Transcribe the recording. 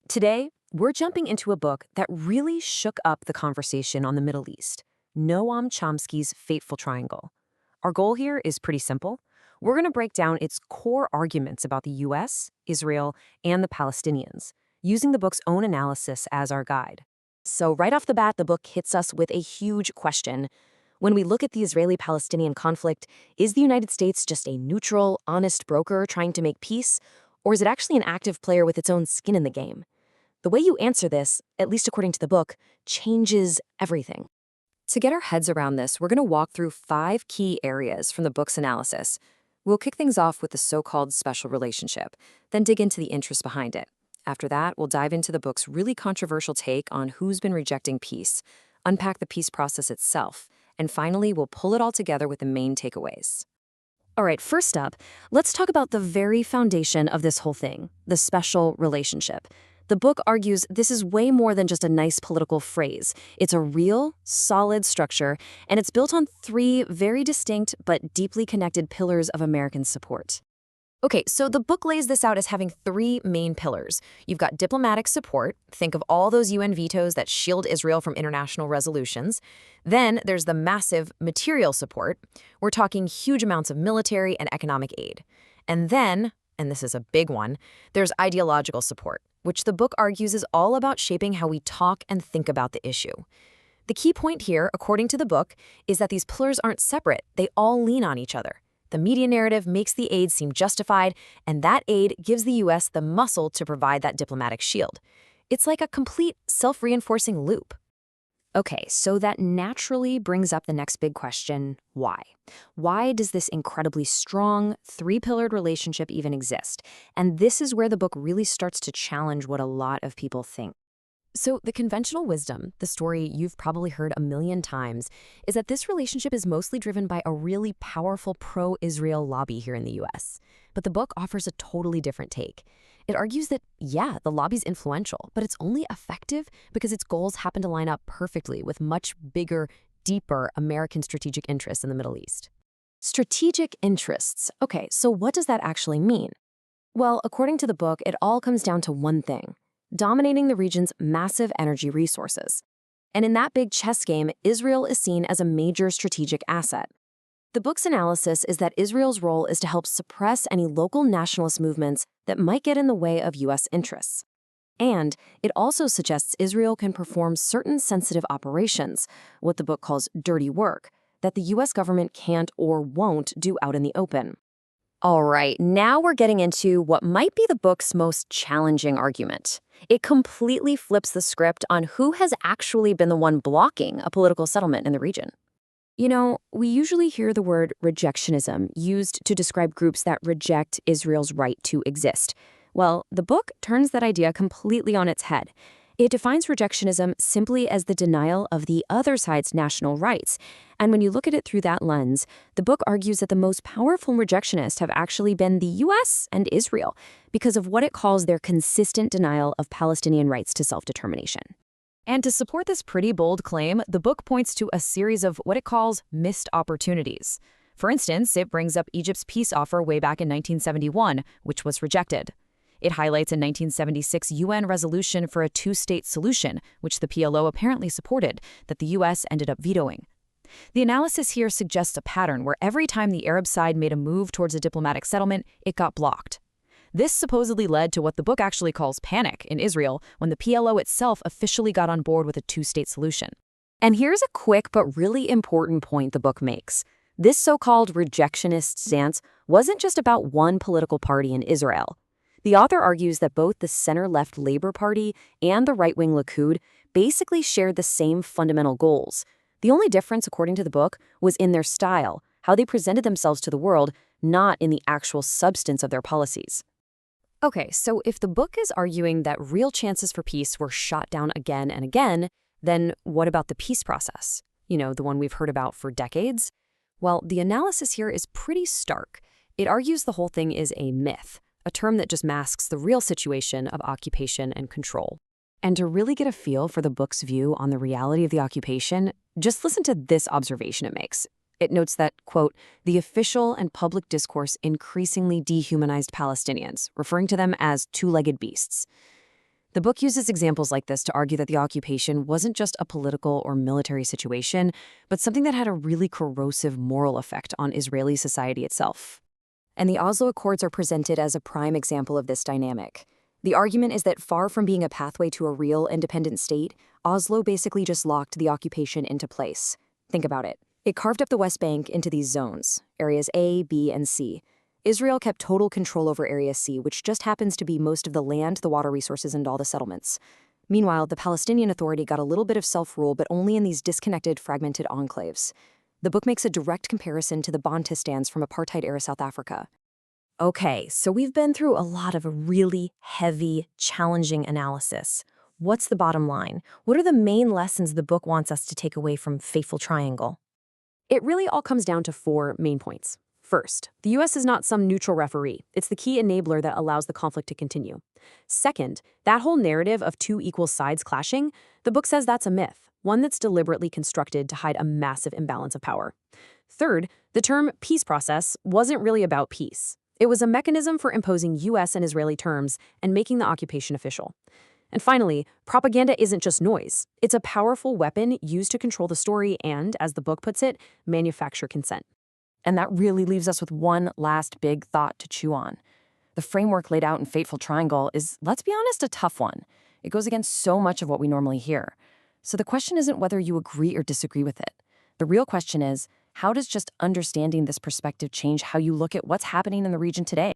Today, we're jumping into a book that really shook up the conversation on the Middle East, Noam Chomsky's Fateful Triangle. Our goal here is pretty simple. We're going to break down its core arguments about the US, Israel, and the Palestinians, using the book's own analysis as our guide. So right off the bat, the book hits us with a huge question. When we look at the Israeli-Palestinian conflict, is the United States just a neutral, honest broker trying to make peace, or is it actually an active player with its own skin in the game? The way you answer this, at least according to the book, changes everything. To get our heads around this, we're going to walk through 5 key areas from the book's analysis. We'll kick things off with the so-called special relationship, then dig into the interest behind it. After that, we'll dive into the book's really controversial take on who's been rejecting peace, unpack the peace process itself, and finally, we'll pull it all together with the main takeaways. All right, first up, let's talk about the very foundation of this whole thing, the special relationship. The book argues this is way more than just a nice political phrase. It's a real, solid structure, and it's built on 3 very distinct but deeply connected pillars of American support. Okay, so the book lays this out as having 3 main pillars. You've got diplomatic support. Think of all those UN vetoes that shield Israel from international resolutions. Then there's the massive material support. We're talking huge amounts of military and economic aid. And then, and this is a big one, there's ideological support, which the book argues is all about shaping how we talk and think about the issue. The key point here, according to the book, is that these pillars aren't separate. They all lean on each other. The media narrative makes the aid seem justified, and that aid gives the U.S. the muscle to provide that diplomatic shield. It's like a complete self-reinforcing loop. Okay, so that naturally brings up the next big question, why? Why does this incredibly strong, 3-pillared relationship even exist? And this is where the book really starts to challenge what a lot of people think. So the conventional wisdom, the story you've probably heard a million times, is that this relationship is mostly driven by a really powerful pro-Israel lobby here in the US. But the book offers a totally different take. It argues that, yeah, the lobby's influential, but it's only effective because its goals happen to line up perfectly with much bigger, deeper American strategic interests in the Middle East. Strategic interests. Okay, so what does that actually mean? Well, according to the book, it all comes down to one thing: dominating the region's massive energy resources. And in that big chess game, Israel is seen as a major strategic asset. The book's analysis is that Israel's role is to help suppress any local nationalist movements that might get in the way of U.S. interests. And it also suggests Israel can perform certain sensitive operations, what the book calls dirty work, that the U.S. government can't or won't do out in the open. All right, now we're getting into what might be the book's most challenging argument. It completely flips the script on who has actually been the one blocking a political settlement in the region. You know, we usually hear the word rejectionism used to describe groups that reject Israel's right to exist. Well, the book turns that idea completely on its head. It defines rejectionism simply as the denial of the other side's national rights. And when you look at it through that lens, the book argues that the most powerful rejectionists have actually been the U.S. and Israel because of what it calls their consistent denial of Palestinian rights to self-determination. And to support this pretty bold claim, the book points to a series of what it calls missed opportunities. For instance, it brings up Egypt's peace offer way back in 1971, which was rejected. It highlights a 1976 UN resolution for a 2-state solution, which the PLO apparently supported, that the U.S. ended up vetoing. The analysis here suggests a pattern where every time the Arab side made a move towards a diplomatic settlement, it got blocked. This supposedly led to what the book actually calls panic in Israel when the PLO itself officially got on board with a 2-state solution. And here's a quick but really important point the book makes. This so-called rejectionist stance wasn't just about one political party in Israel. The author argues that both the center-left Labor Party and the right-wing Likud basically shared the same fundamental goals. The only difference, according to the book, was in their style, how they presented themselves to the world, not in the actual substance of their policies. Okay, so if the book is arguing that real chances for peace were shot down again and again, then what about the peace process? You know, the one we've heard about for decades? Well, the analysis here is pretty stark. It argues the whole thing is a myth, a term that just masks the real situation of occupation and control. And to really get a feel for the book's view on the reality of the occupation, just listen to this observation it makes. It notes that, quote, the official and public discourse increasingly dehumanized Palestinians, referring to them as two-legged beasts. The book uses examples like this to argue that the occupation wasn't just a political or military situation, but something that had a really corrosive moral effect on Israeli society itself. And the Oslo Accords are presented as a prime example of this dynamic. The argument is that far from being a pathway to a real independent state, Oslo basically just locked the occupation into place. Think about it. It carved up the West Bank into these zones, areas A, B, and C. Israel kept total control over Area C, which just happens to be most of the land, the water resources, and all the settlements. Meanwhile, the Palestinian Authority got a little bit of self-rule, but only in these disconnected, fragmented enclaves. The book makes a direct comparison to the Bantustans from apartheid-era South Africa. Okay, so we've been through a lot of a really heavy, challenging analysis. What's the bottom line? What are the main lessons the book wants us to take away from Fateful Triangle? It really all comes down to 4 main points. First, the U.S. is not some neutral referee. It's the key enabler that allows the conflict to continue. Second, that whole narrative of 2 equal sides clashing, the book says that's a myth, one that's deliberately constructed to hide a massive imbalance of power. Third, the term peace process wasn't really about peace. It was a mechanism for imposing U.S. and Israeli terms and making the occupation official. And finally, propaganda isn't just noise. It's a powerful weapon used to control the story and, as the book puts it, manufacture consent. And that really leaves us with one last big thought to chew on. The framework laid out in Fateful Triangle is, let's be honest, a tough one. It goes against so much of what we normally hear. So the question isn't whether you agree or disagree with it. The real question is, how does just understanding this perspective change how you look at what's happening in the region today?